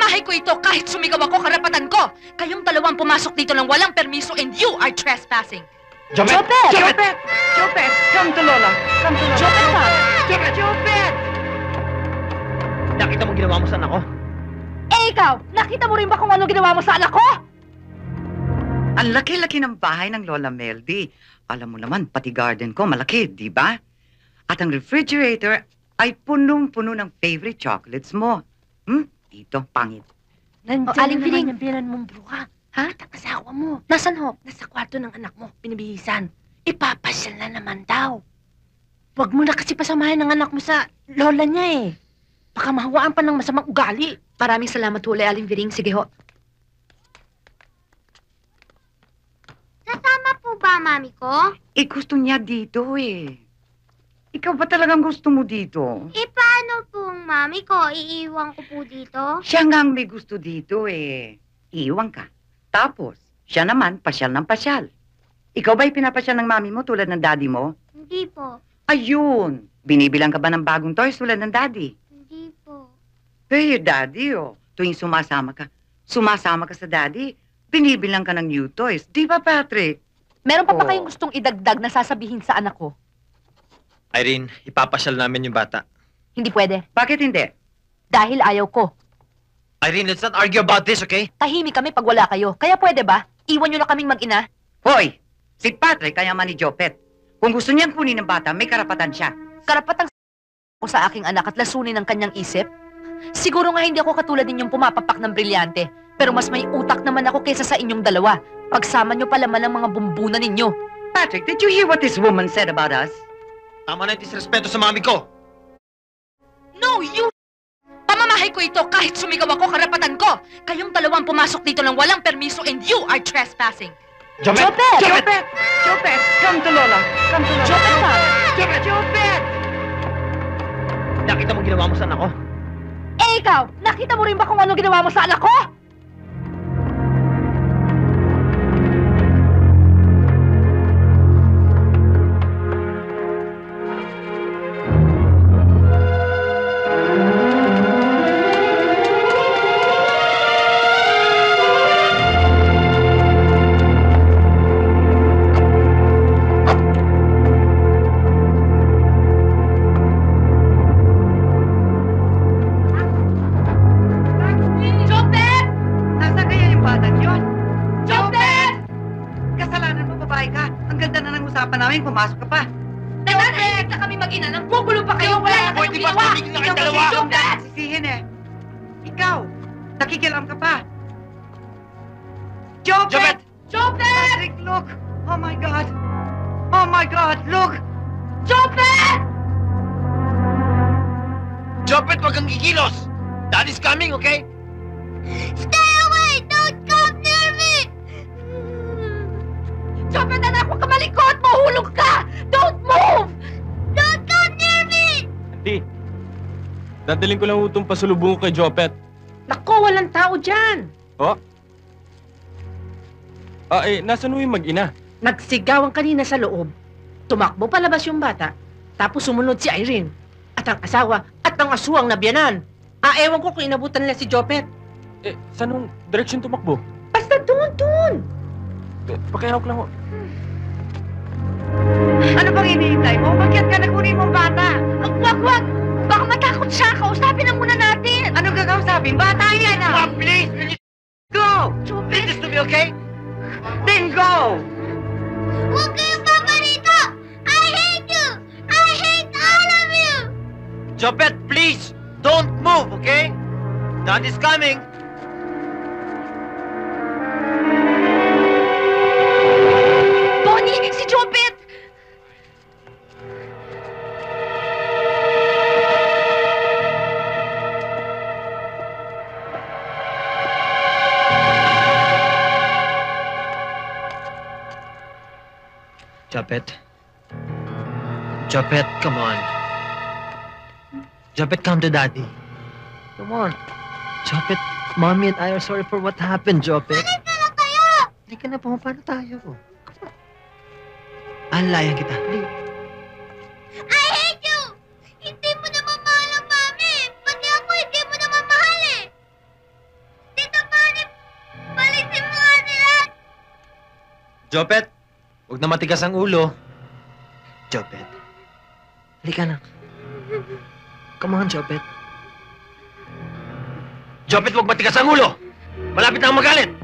Pamamahay ko ito kahit sumigaw ako, karapatan ko. Kayong dalawang pumasok dito ng walang permiso and you are trespassing. Jopet! Jopet! Jopet! Come to Lola! Come to Lola! Jopet pa! Jopet! Jopet! Nakita mo ginawa mo sa anak ko? Eh ikaw, nakita mo rin ba kung ano ginawa mo sa anak ko? Ang laki-laki ng bahay ng Lola Meldy. Alam mo naman, pati garden ko malaki, di ba? At ang refrigerator ay punong-puno ng favorite chocolates mo. Dito, pangit. Nandiyan Aling na Piling. naman yung biyanan mong bruha. Ha? Ang asawa mo. Nasaan ho? Nasa kwarto ng anak mo, pinabihisan. Ipapasyal na naman daw. Huwag mo na kasi pasamahin ng anak mo sa lola niya eh. Baka mahawaan pa ng masamang ugali. Maraming salamat ho, Aling Piling. Sige ho. Kasama po ba, mami ko? Eh, gusto niya dito eh. Ikaw ba talagang gusto mo dito? Eh, paano pong mami ko? Iiwan ko po dito? Siya nga ang may gusto dito eh. Iiwan ka. Tapos, siya naman, pasyal ng pasyal. Ikaw ba'y pinapasyal ng mami mo tulad ng daddy mo? Hindi po. Ayun! Binibilang ka ba ng bagong toys tulad ng daddy? Hindi po. Hey, daddy oh. Tuwing sumasama ka sa daddy, binibilang ka ng new toys. Di ba, Patrick? Meron pa ba Oh. kayong gustong idagdag na sasabihin sa anak ko? Irene, ipapasyal namin yung bata. Hindi pwede. Bakit hindi? Dahil ayaw ko. Irene, let's not argue about this, okay? Tahimik kami pag wala kayo. Kaya pwede ba? Iwan nyo na kaming mag-ina? Hoy! Si Patrick kaya man ni Jopet. Kung gusto niyang kunin ng bata, may karapatan siya. Karapatang ko sa aking anak at lasunin ang kanyang isip? Siguro nga hindi ako katulad ninyong pumapapak ng brilyante. Pero mas may utak naman ako kaysa sa inyong dalawa. Pagsama nyo palaman ang mga bumbunan ninyo. Patrick, did you hear what this woman said about us? Tama na yung disrespeto sa mami ko. No, you... Pamamahay ko ito kahit sumigaw ako, karapatan ko. Kayong dalawang pumasok dito ng walang permiso and you are trespassing. Jopet! Jopet! Jopet! Come to Lola! Come to Lola! Jopet pa! Jopet! Jopet! Nakita mo ginawa mo sa anak ko? Eh ikaw, nakita mo rin ba kung ano ginawa mo sa anak ko? Jopet! Nasaan kaya yung batang yun? Jopet! Kasalanan mo, babae ka. Ang ganda na ng usapan namin, pumasok ka pa. Nananahimik na kami mag-ina. Nanggugulo pa kayo. Wala na kayong Pwede ba ginawa. tumigil na kayong Ikaw dalawa? kasi Jopet! sisihin eh. Ikaw, nakikialam ka pa. Jopet! Jopet! Jopet! Patrick, look! Oh my God! Oh my God, look! Jopet! Jopet, wag kang gigilos! Daddy's coming, okay? Stay away! Don't come near me! Jopet, anak, huwag ka malikot! Mahulog ka! Don't move! Don't come near me! Di, dadaling ko lang utong pasulubong kay Jopet. Nako, walang tao dyan. Oh? Nasaan mo yung mag-ina? Nagsigawan kanina sa loob. Tumakbo palabas yung bata. Tapos sumunod si Irene. At ang asawa at ang aswang na biyanan. Ewan ko kung inabutan nila si Jopet. Saan nung direksyon tumakbo? Basta doon! Pakihawak lang ho. Ano bang iniintay mo? Bakit ka nakunin mong bata? Wag! Baka matakot siya. Kausapin na muna natin. Ano gagawin? Bata yan ah! Please, will you Go! leave this to me, okay? Then go! Huwag kayong paparito! I hate you! I hate all of you! Jopet, please! Don't move, okay? Daddy's coming! Bonnie! Si Jopet! Jopet. Jopet, come on. Jopet, come to Daddy. Come on. Jopet, Mommy and I are sorry for what happened, Jopet. Alis na lang kayo! Hindi ka na, pumapano tayo. Alayan kita. I hate you! Hindi mo naman mahal ang mami! Pati ako hindi mo naman mahal eh! Jopet, huwag na matigas ang ulo. Jopet, halika na. Come on, Jopet. Jopet, huwag matigas ang ulo! Malapit na ang magalit!